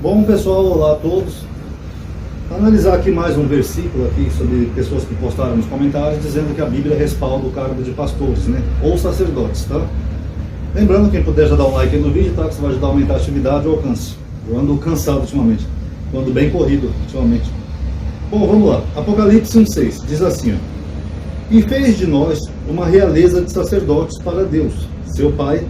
Bom pessoal, olá a todos. Vou analisar aqui mais um versículo aqui sobre pessoas que postaram nos comentários dizendo que a Bíblia respalda o cargo de pastores, né? Ou sacerdotes, tá? Lembrando, quem puder já dar um like aí no vídeo, tá? Que isso vai ajudar a aumentar a atividade e o alcance. Eu ando cansado ultimamente, eu ando bem corrido ultimamente. Bom, vamos lá. Apocalipse 1:6 diz assim, ó: E fez de nós uma realeza de sacerdotes para Deus, seu Pai.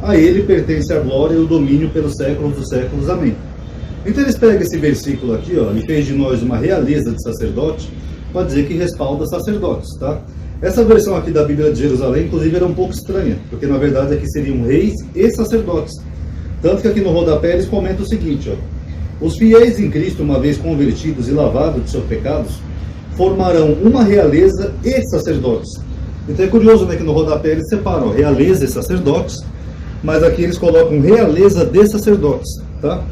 A ele pertence a glória e o domínio pelos séculos dos séculos. Amém. Então eles pegam esse versículo aqui, ó, e fez de nós uma realeza de sacerdotes, para dizer que respalda sacerdotes, tá? Essa versão aqui da Bíblia de Jerusalém, inclusive, era um pouco estranha, porque na verdade aqui seriam reis e sacerdotes. Tanto que aqui no rodapé eles comentam o seguinte, ó: Os fiéis em Cristo, uma vez convertidos e lavados de seus pecados, formarão uma realeza e sacerdotes. Então é curioso, né, que no rodapé eles separam, ó, realeza e sacerdotes, mas aqui eles colocam realeza de sacerdotes, tá?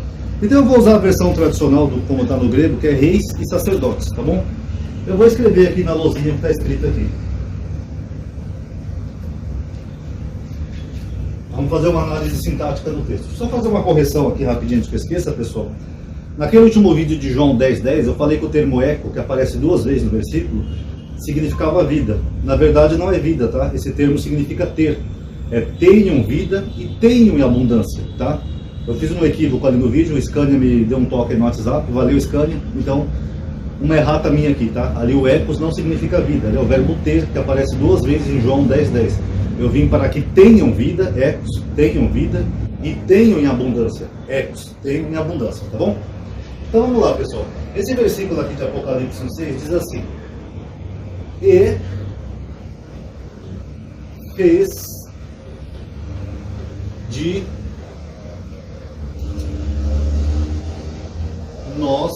Então eu vou usar a versão tradicional, como está no grego, que é reis e sacerdotes, tá bom? Eu vou escrever aqui na lousinha que está escrito aqui. Vamos fazer uma análise sintática do texto. Só fazer uma correção aqui rapidinho, antes que eu esqueça, pessoal. Naquele último vídeo de João 10:10, eu falei que o termo eco, que aparece 2 vezes no versículo, significava vida. Na verdade não é vida, tá? Esse termo significa ter. É tenham vida e tenham em abundância, tá? Eu fiz um equívoco ali no vídeo, o Scania me deu um toque aí no WhatsApp, valeu Scania, então uma errata minha aqui, tá? Ali o ecos não significa vida, ali é o verbo ter, que aparece 2 vezes em João 10:10. Eu vim para que tenham vida, ecos, tenham vida e tenham em abundância, ecos, tenham em abundância, tá bom? Então vamos lá, pessoal. Esse versículo aqui de Apocalipse 1:6 diz assim: E fez de nós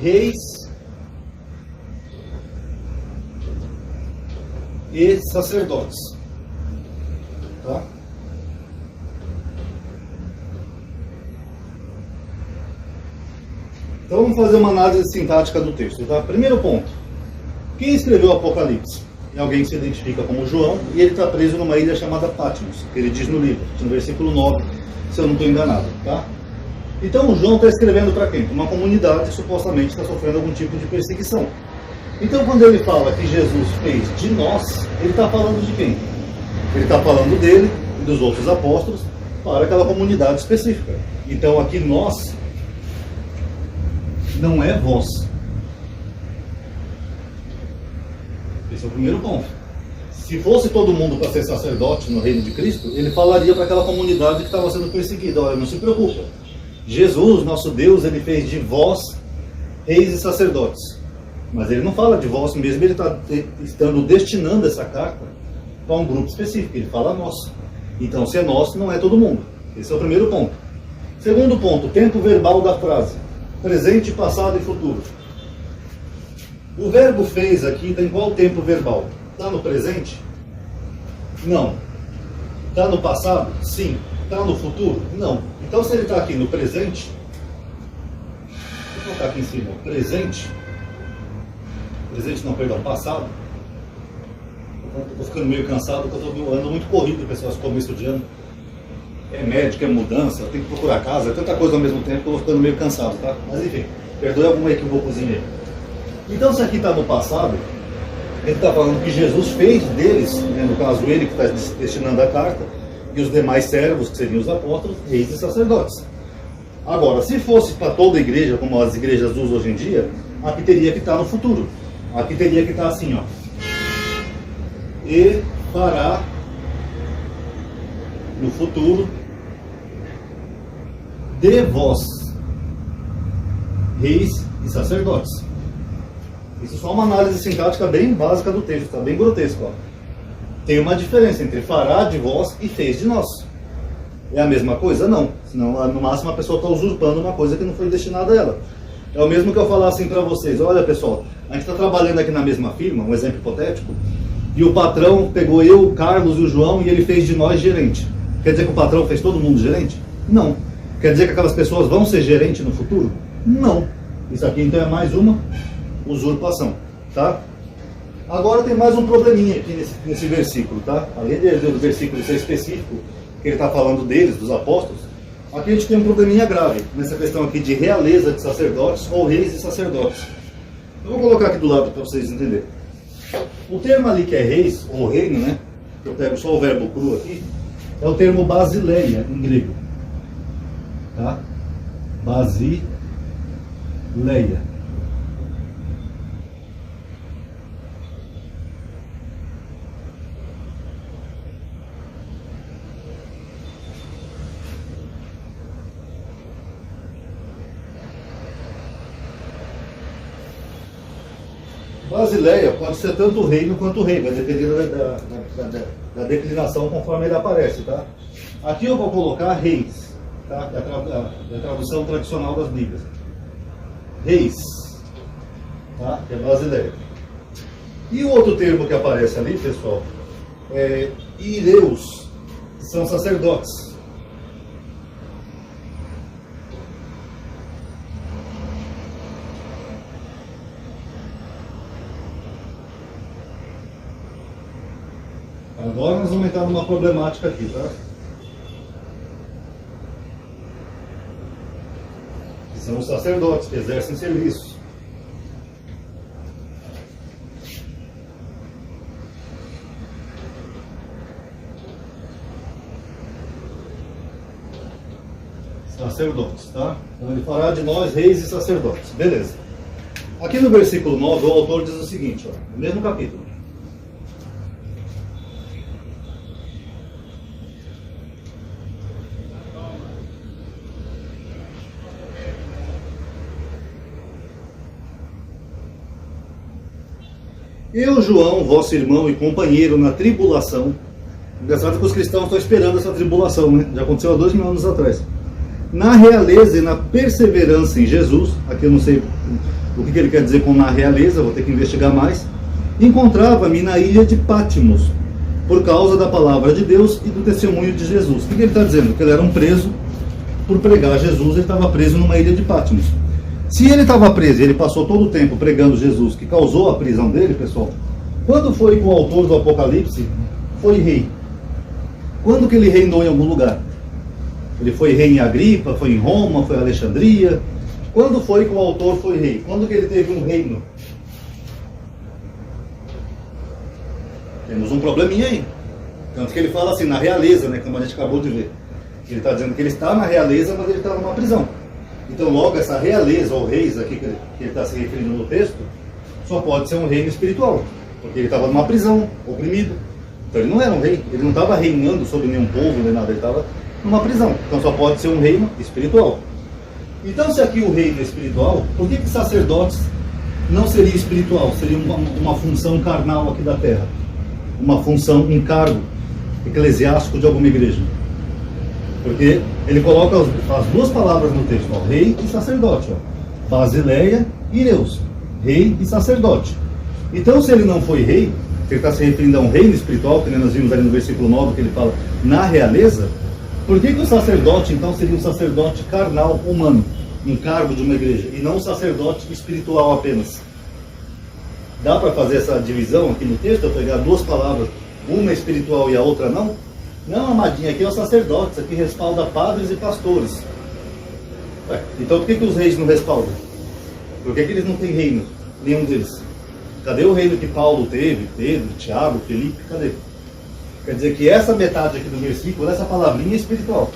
reis e sacerdotes, tá? Então vamos fazer uma análise sintática do texto, tá? Primeiro ponto: quem escreveu o Apocalipse? É alguém que se identifica como João, e ele está preso numa ilha chamada Patmos, que ele diz no livro, no versículo 9, se eu não estou enganado, tá? Então o João está escrevendo para quem? Para uma comunidade que supostamente está sofrendo algum tipo de perseguição. Então quando ele fala que Jesus fez de nós, ele está falando de quem? Ele está falando dele e dos outros apóstolos para aquela comunidade específica. Então aqui nós não é vós. Esse é o primeiro ponto. Se fosse todo mundo para ser sacerdote no reino de Cristo, ele falaria para aquela comunidade que estava sendo perseguida: olha, não se preocupa, Jesus, nosso Deus, ele fez de vós reis e sacerdotes. Mas ele não fala de vós mesmo, ele está estando destinando essa carta para um grupo específico, ele fala nós. Então, se é nós, não é todo mundo. Esse é o primeiro ponto. Segundo ponto, tempo verbal da frase: presente, passado e futuro. O verbo fez aqui está em qual tempo verbal? Está no presente? Não. Está no passado? Sim. Está no futuro? Não. Então, se ele está aqui no presente, vou colocar aqui em cima, presente não, perdão, passado. Estou ficando meio cansado, porque eu ando muito corrido, pessoal, esse começo de ano. É médico, é mudança, tem que procurar casa, é tanta coisa ao mesmo tempo que eu vou ficando meio cansado, tá? Mas enfim, perdoe alguma equivocozinha aí. Então, se aqui está no passado, ele está falando que Jesus fez deles, né, no caso ele que está destinando a carta, e os demais servos, que seriam os apóstolos, reis e sacerdotes. Agora, se fosse para toda a igreja, como as igrejas usam hoje em dia, aqui teria que estar no futuro. Aqui teria que estar assim, ó: e fará no futuro de vós reis e sacerdotes. Isso é só uma análise sintática bem básica do texto, tá bem grotesco, ó. Tem uma diferença entre fará de vós e fez de nós. É a mesma coisa? Não. Senão, no máximo, a pessoa está usurpando uma coisa que não foi destinada a ela. É o mesmo que eu falar assim para vocês: olha, pessoal, a gente está trabalhando aqui na mesma firma, um exemplo hipotético, e o patrão pegou eu, o Carlos e o João e ele fez de nós gerente. Quer dizer que o patrão fez todo mundo gerente? Não. Quer dizer que aquelas pessoas vão ser gerente no futuro? Não. Isso aqui então é mais uma usurpação, tá? Agora tem mais um probleminha aqui nesse versículo, tá? Além do versículo ser específico, que ele está falando deles, dos apóstolos, aqui a gente tem um probleminha grave, nessa questão aqui de realeza de sacerdotes ou reis e sacerdotes. Eu vou colocar aqui do lado para vocês entenderem. O termo ali que é reis, ou reino, né? Eu pego só o verbo cru aqui, é o termo basileia em grego. Tá? Basileia. Basileia pode ser tanto reino quanto rei, vai depender da declinação conforme ele aparece, tá? Aqui eu vou colocar reis, tá? É a tradução tradicional das Bíblias. Reis, tá? Que é Basileia. E o outro termo que aparece ali, pessoal, é ireus, que são sacerdotes. Agora nós vamos entrar numa problemática aqui, tá? Que são os sacerdotes que exercem serviço. Sacerdotes, tá? Então ele fará de nós reis e sacerdotes. Beleza. Aqui no versículo 9, o autor diz o seguinte, ó, no mesmo capítulo. Eu, João, vosso irmão e companheiro na tribulação. Engraçado que os cristãos estão esperando essa tribulação, né? Já aconteceu há 2000 anos atrás. Na realeza e na perseverança em Jesus, aqui eu não sei o que ele quer dizer com na realeza, vou ter que investigar mais. Encontrava-me na ilha de Patmos, por causa da palavra de Deus e do testemunho de Jesus. O que ele está dizendo? Que ele era um preso por pregar Jesus, ele estava preso numa ilha de Patmos. Se ele estava preso e ele passou todo o tempo pregando Jesus, que causou a prisão dele, pessoal, quando foi que o autor do Apocalipse foi rei? Quando que ele reinou em algum lugar? Ele foi rei em Agripa, foi em Roma, foi em Alexandria? Quando foi que o autor foi rei? Quando que ele teve um reino? Temos um probleminha aí. Tanto que ele fala assim, na realeza, né, como a gente acabou de ver. Ele está dizendo que ele está na realeza, mas ele está numa prisão. Então, logo, essa realeza, ou reis aqui que ele está se referindo no texto, só pode ser um reino espiritual, porque ele estava numa prisão, oprimido. Então, ele não era um rei, ele não estava reinando sobre nenhum povo, nem nada, ele estava numa prisão. Então, só pode ser um reino espiritual. Então, se aqui o reino é espiritual, por que sacerdotes não seria espiritual? Seria uma função carnal aqui da terra, uma função, um cargo eclesiástico de alguma igreja. Porque ele coloca as duas palavras no texto, ó, rei e sacerdote, ó, Basileia e Ireus, rei e sacerdote. Então, se ele não foi rei, ele está se referindo a um reino espiritual, que nós vimos ali no versículo 9, que ele fala na realeza, por que o sacerdote, então, seria um sacerdote carnal, humano, um cargo de uma igreja, e não um sacerdote espiritual apenas? Dá para fazer essa divisão aqui no texto, eu pegar duas palavras, uma espiritual e a outra não? Não, amadinha, aqui é os sacerdotes, aqui respalda padres e pastores. Ué, então por que os reis não respaldam? Por que eles não têm reino? Nenhum deles. Cadê o reino que Paulo teve? Pedro, Tiago, Felipe, cadê? Quer dizer que essa metade aqui do versículo, essa palavrinha é espiritual.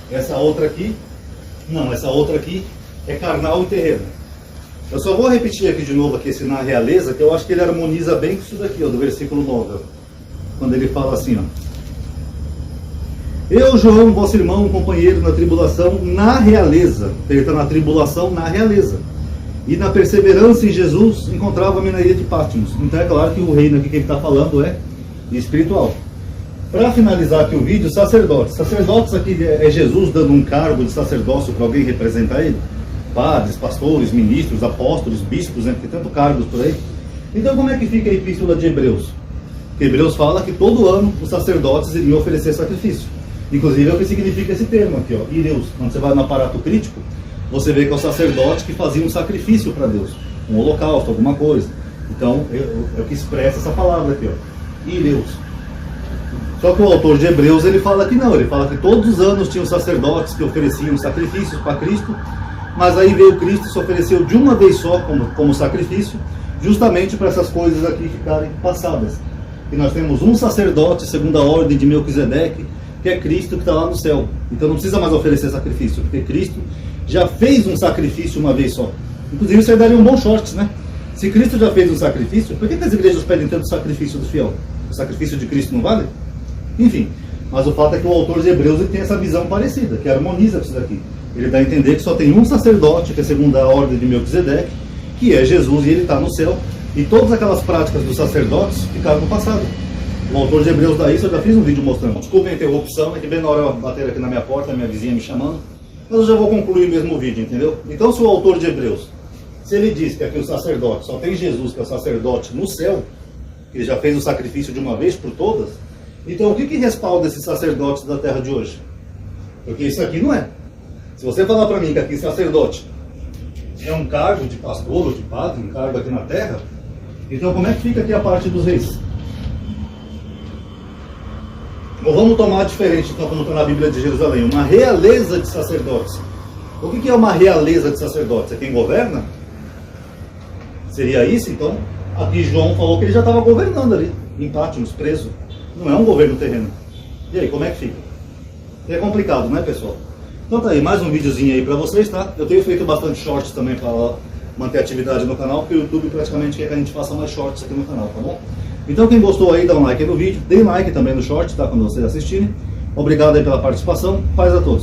Essa outra aqui, não, essa outra aqui é carnal e terreno. Eu só vou repetir aqui de novo aqui esse na realeza, que eu acho que ele harmoniza bem com isso daqui, ó, do versículo 9. Ó, quando ele fala assim, ó. Eu, João, vosso irmão, companheiro na tribulação, na realeza. Ele está na tribulação, na realeza. E na perseverança em Jesus, encontrava-me na ilha de Patmos. Então é claro que o reino aqui que ele está falando é espiritual. Para finalizar aqui o vídeo, sacerdotes. Sacerdotes aqui é Jesus dando um cargo de sacerdócio para alguém representar ele. Padres, pastores, ministros, apóstolos, bispos, né? Tem tanto cargos por aí. Então como é que fica a epístola de Hebreus? Porque Hebreus fala que todo ano os sacerdotes iriam oferecer sacrifício. Inclusive é o que significa esse termo aqui, ó, Ireus. Quando você vai no aparato crítico, você vê que é o sacerdote que fazia um sacrifício para Deus, um holocausto, alguma coisa. Então é o que expressa essa palavra aqui, ó, Ireus. Só que o autor de Hebreus, ele fala que não, ele fala que todos os anos tinham sacerdotes que ofereciam sacrifícios para Cristo, mas aí veio Cristo e se ofereceu de uma vez só como sacrifício, justamente para essas coisas aqui ficarem passadas. E nós temos um sacerdote segundo a ordem de Melquisedeque, que é Cristo, que está lá no céu. Então não precisa mais oferecer sacrifício, porque Cristo já fez um sacrifício uma vez só. Inclusive isso aí daria um bom shorts, né? Se Cristo já fez um sacrifício, por que as igrejas pedem tanto sacrifício do fiel? O sacrifício de Cristo não vale? Enfim, mas o fato é que o autor de Hebreus ele tem essa visão parecida, que harmoniza com isso daqui. Ele dá a entender que só tem um sacerdote, que é segundo a ordem de Melquisedeque, que é Jesus, e ele está no céu, e todas aquelas práticas dos sacerdotes ficaram no passado. O autor de Hebreus dá isso, eu já fiz um vídeo mostrando. Desculpa a interrupção, é que bem na hora bater aqui na minha porta, minha vizinha me chamando, mas eu já vou concluir mesmo o vídeo, entendeu? Então se o autor de Hebreus, se ele diz que aqui o sacerdote, só tem Jesus, que é o sacerdote no céu, que ele já fez o sacrifício de uma vez por todas, então o que respalda esses sacerdotes da terra de hoje? Porque isso aqui não é. Se você falar para mim que aqui sacerdote é um cargo de pastor ou de padre, um cargo aqui na terra, então como é que fica aqui a parte dos reis? Ou vamos tomar diferente, então, como está na Bíblia de Jerusalém, uma realeza de sacerdotes. O que é uma realeza de sacerdotes? É quem governa? Seria isso, então? Aqui João falou que ele já estava governando ali, em Pátimos, preso. Não é um governo terreno. E aí, como é que fica? É complicado, né, pessoal? Então tá aí, mais um videozinho aí pra vocês, tá? Eu tenho feito bastante shorts também para manter a atividade no canal, porque o YouTube praticamente quer que a gente faça mais shorts aqui no canal, tá bom? Então quem gostou aí, dá um like aí no vídeo, dê like também no short, tá? Quando vocês assistirem. Obrigado aí pela participação, paz a todos.